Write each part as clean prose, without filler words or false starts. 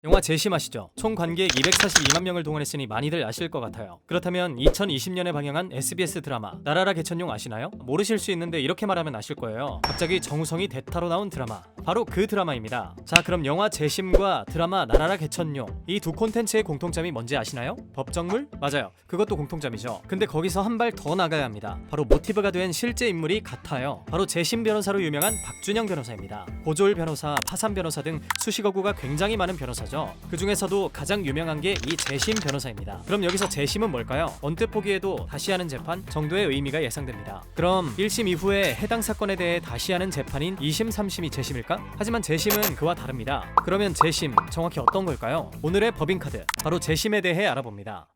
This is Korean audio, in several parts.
영화 제심 아시죠? 총 관객 242만 명을 동원했으니 많이들 아실 것 같아요. 그렇다면 2020년에 방영한 SBS 드라마 나라라 개천용 아시나요? 모르실 수 있는데 이렇게 말하면 아실 거예요. 갑자기 정우성이 대타로 나온 드라마, 바로 그 드라마입니다. 자, 그럼 영화 제심과 드라마 나라라 개천용, 이 두 콘텐츠의 공통점이 뭔지 아시나요? 법정물? 맞아요, 그것도 공통점이죠. 근데 거기서 한 발 더 나가야 합니다. 바로 모티브가 된 실제 인물이 같아요. 바로 제심 변호사로 유명한 박준영 변호사입니다. 고졸 변호사, 파산 변호사 등 수식어구가 굉장히 많은 변호사죠. 그 중에서도 가장 유명한 게 이 재심 변호사입니다. 그럼 여기서 재심은 뭘까요? 언뜻 보기에도 다시 하는 재판 정도의 의미가 예상됩니다. 그럼 1심 이후에 해당 사건에 대해 다시 하는 재판인 2심, 3심이 재심일까? 하지만 재심은 그와 다릅니다. 그러면 재심, 정확히 어떤 걸까요? 오늘의 법인카드, 바로 재심에 대해 알아봅니다.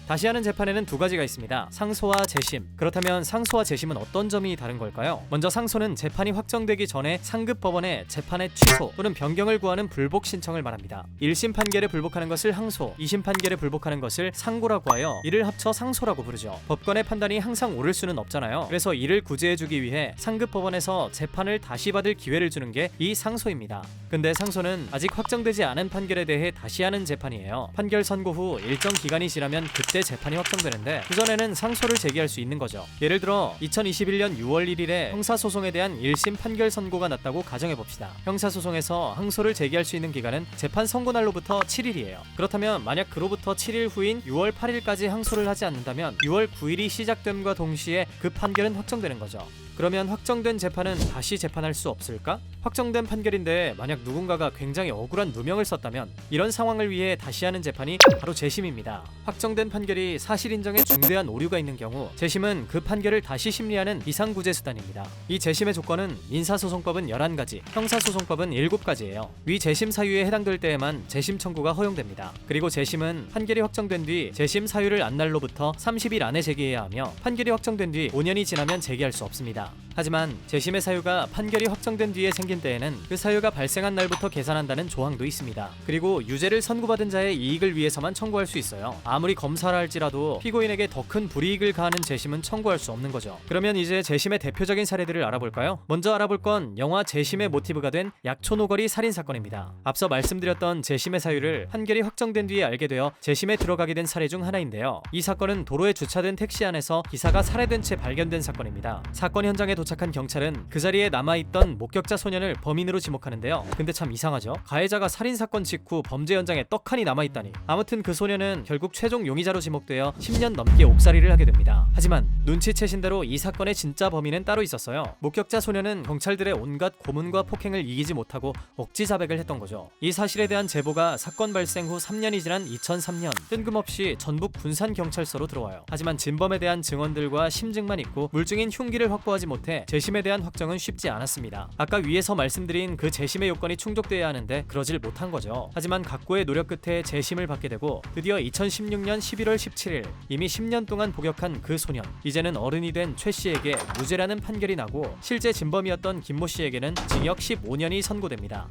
다시 하는 재판에는 두 가지가 있습니다. 상소와 재심. 그렇다면 상소와 재심은 어떤 점이 다른 걸까요? 먼저 상소는 재판이 확정되기 전에 상급 법원에 재판의 취소 또는 변경을 구하는 불복 신청을 말합니다. 1심 판결에 불복하는 것을 항소, 2심 판결에 불복하는 것을 상고라고 하여 이를 합쳐 상소라고 부르죠. 법관의 판단이 항상 옳을 수는 없잖아요. 그래서 이를 구제해주기 위해 상급 법원에서 재판을 다시 받을 기회를 주는 게 이 상소입니다. 근데 상소는 아직 확정되지 않은 판결에 대해 다시 하는 재판이에요. 판결 선고 후 일정 기간이 지나면 그때 재판이 확정되는데 그전에는 상소를 제기할 수 있는 거죠. 예를 들어 2021년 6월 1일에 형사소송에 대한 1심 판결 선고가 났다고 가정해봅시다. 형사소송에서 항소를 제기할 수 있는 기간은 재판 선고날로부터 7일이에요. 그렇다면 만약 그로부터 7일 후인 6월 8일까지 항소를 하지 않는다면 6월 9일이 시작됨과 동시에 그 판결은 확정되는 거죠. 그러면 확정된 재판은 다시 재판할 수 없을까? 확정된 판결인데 만약 누군가가 굉장히 억울한 누명을 썼다면 이런 상황을 위해 다시 하는 재판이 바로 재심입니다. 확정된 판결이 사실 인정에 중대한 오류가 있는 경우 재심은 그 판결을 다시 심리하는 비상구제 수단입니다. 이 재심의 조건은 민사소송법은 11가지, 형사소송법은 7가지예요. 위 재심 사유에 해당될 때에만 재심 청구가 허용됩니다. 그리고 재심은 판결이 확정된 뒤 재심 사유를 안 날로부터 30일 안에 제기해야 하며 판결이 확정된 뒤 5년이 지나면 제기할 수 없습니다. 하지만 재심의 사유가 판결이 확정된 뒤에 생긴 때에는 그 사유가 발생한 날부터 계산한다는 조항도 있습니다. 그리고 유죄를 선고받은 자의 이익을 위해서만 청구할 수 있어요. 아무리 검사라 할지라도 피고인에게 더 큰 불이익을 가하는 재심은 청구할 수 없는 거죠. 그러면 이제 재심의 대표적인 사례들을 알아볼까요? 먼저 알아볼 건 영화 재심의 모티브가 된 약촌오거리 살인사건입니다. 앞서 말씀드렸던 재심의 사유를 판결이 확정된 뒤에 알게 되어 재심에 들어가게 된 사례 중 하나인데요. 이 사건은 도로에 주차된 택시 안에서 기사가 살해된 채 발견된 사건입니다. 사건 현장에 도착한 경찰은 그 자리에 남아있던 목격자 소년을 범인으로 지목하는데요. 근데 참 이상하죠? 가해자가 살인사건 직후 범죄 현장에 떡하니 남아있다니. 아무튼 그 소년은 결국 최종 용의자로 지목되어 10년 넘게 옥살이를 하게 됩니다. 하지만 눈치채신 대로 이 사건의 진짜 범인은 따로 있었어요. 목격자 소년은 경찰들의 온갖 고문과 폭행을 이기지 못하고 억지 자백을 했던 거죠. 이 사실에 대한 제보가 사건 발생 후 3년이 지난 2003년 뜬금없이 전북 군산경찰서로 들어와요. 하지만 진범에 대한 증언들과 심증만 있고 물증인 흉기를 확보하지 못해 재심에 대한 확정은 쉽지 않았습니다. 아까 위에서 말씀드린 그 재심의 요건이 충족돼야 하는데 그러질 못한 거죠. 하지만 각고의 노력 끝에 재심을 받게 되고 드디어 2016년 11월 17일 이미 10년 동안 복역한 그 소년, 이제는 어른이 된 최 씨에게 무죄라는 판결이 나고 실제 진범이었던 김모 씨에게는 징역 15년이 선고됩니다.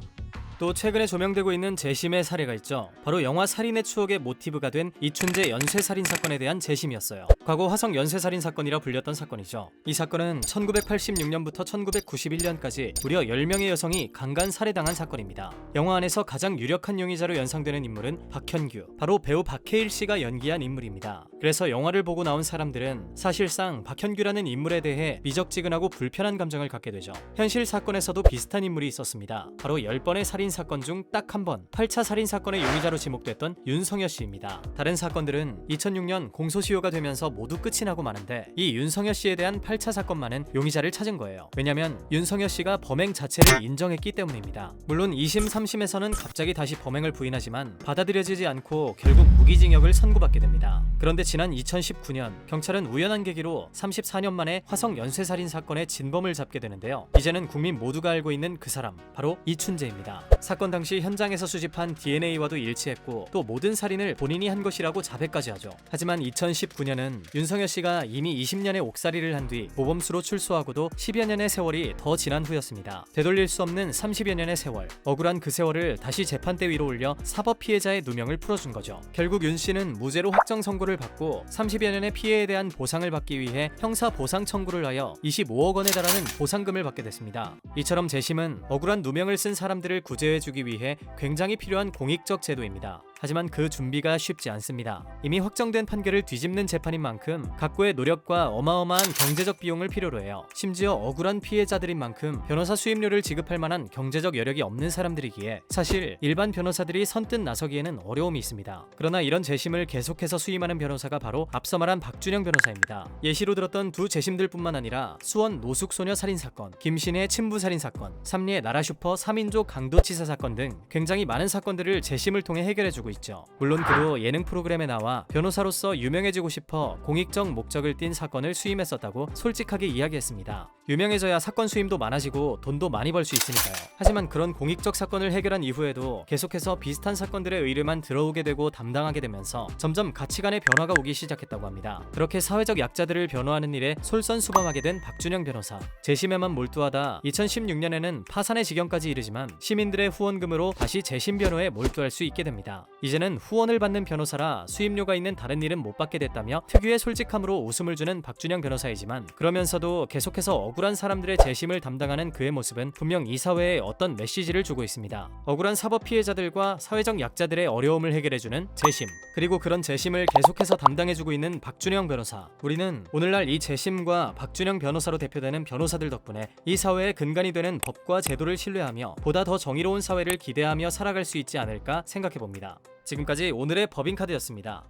또 최근에 조명되고 있는 재심의 사례가 있죠. 바로 영화 살인의 추억의 모티브가 된 이춘재 연쇄살인 사건에 대한 재심이었어요. 과거 화성 연쇄살인 사건이라 불렸던 사건이죠. 이 사건은 1986년부터 1991년까지 무려 10명의 여성이 강간 살해당한 사건입니다. 영화 안에서 가장 유력한 용의자로 연상되는 인물은 박현규, 바로 배우 박해일 씨가 연기한 인물입니다. 그래서 영화를 보고 나온 사람들은 사실상 박현규라는 인물에 대해 미적지근하고 불편한 감정을 갖게 되죠. 현실 사건에서도 비슷한 인물이 있었습니다. 바로 10번의 살인 사건 중 딱 한 번 8차 살인 사건의 용의자로 지목됐던 윤성여 씨입니다. 다른 사건들은 2006년 공소시효가 되면서 모두 끝이 나고 마는데 이 윤성여 씨에 대한 8차 사건만은 용의자를 찾은 거예요. 왜냐면 윤성여 씨가 범행 자체를 인정했기 때문입니다. 물론 2심, 3심에서는 갑자기 다시 범행을 부인하지만 받아들여지지 않고 결국 무기징역을 선고받게 됩니다. 그런데 지난 2019년 경찰은 우연한 계기로 34년 만에 화성 연쇄살인 사건의 진범을 잡게 되는데요. 이제는 국민 모두가 알고 있는 그 사람, 바로 이춘재입니다. 사건 당시 현장에서 수집한 DNA와도 일치했고 또 모든 살인을 본인이 한 것이라고 자백까지 하죠. 하지만 2019년은 윤석열 씨가 이미 20년의 옥살이를 한 뒤 모범수로 출소하고도 10여 년의 세월이 더 지난 후였습니다. 되돌릴 수 없는 30여 년의 세월, 억울한 그 세월을 다시 재판대 위로 올려 사법 피해자의 누명을 풀어준 거죠. 결국 윤 씨는 무죄로 확정 선고를 받고 30여 년의 피해에 대한 보상을 받기 위해 형사 보상 청구를 하여 25억 원에 달하는 보상금을 받게 됐습니다. 이처럼 재심은 억울한 누명을 쓴 사람들을 구제해주기 위해 굉장히 필요한 공익적 제도입니다. 하지만 그 준비가 쉽지 않습니다. 이미 확정된 판결을 뒤집는 재판인 만큼 각고의 노력과 어마어마한 경제적 비용을 필요로 해요. 심지어 억울한 피해자들인 만큼 변호사 수임료를 지급할 만한 경제적 여력이 없는 사람들이기에 사실 일반 변호사들이 선뜻 나서기에는 어려움이 있습니다. 그러나 이런 재심을 계속해서 수임하는 변호사가 바로 앞서 말한 박준영 변호사입니다. 예시로 들었던 두 재심들뿐만 아니라 수원 노숙소녀 살인사건, 김신혜 친부살인사건, 삼리의 나라슈퍼 3인조 강도치사 사건 등 굉장히 많은 사건들을 재심을 통해 해결해주고 있죠. 물론 그도 예능 프로그램에 나와 변호사로서 유명해지고 싶어 공익적 목적을 띤 사건을 수임했었다고 솔직하게 이야기했습니다. 유명해져야 사건 수임도 많아지고 돈도 많이 벌 수 있으니까요. 하지만 그런 공익적 사건을 해결한 이후에도 계속해서 비슷한 사건들의 의뢰만 들어오게 되고 담당하게 되면서 점점 가치관의 변화가 오기 시작했다고 합니다. 그렇게 사회적 약자들을 변호하는 일에 솔선수범하게 된 박준영 변호사. 재심에만 몰두하다 2016년에는 파산의 지경까지 이르지만 시민들의 후원금으로 다시 재심 변호에 몰두할 수 있게 됩니다. 이제는 후원을 받는 변호사라 수임료가 있는 다른 일은 못 받게 됐다며 특유의 솔직함으로 웃음을 주는 박준영 변호사이지만 그러면서도 계속해서 억울한 사람들의 재심을 담당하는 그의 모습은 분명 이 사회에 어떤 메시지를 주고 있습니다. 억울한 사법 피해자들과 사회적 약자들의 어려움을 해결해주는 재심, 그리고 그런 재심을 계속해서 담당해주고 있는 박준영 변호사. 우리는 오늘날 이 재심과 박준영 변호사로 대표되는 변호사들 덕분에 이 사회의 근간이 되는 법과 제도를 신뢰하며 보다 더 정의로운 사회를 기대하며 살아갈 수 있지 않을까 생각해봅니다. 지금까지 오늘의 법인카드였습니다.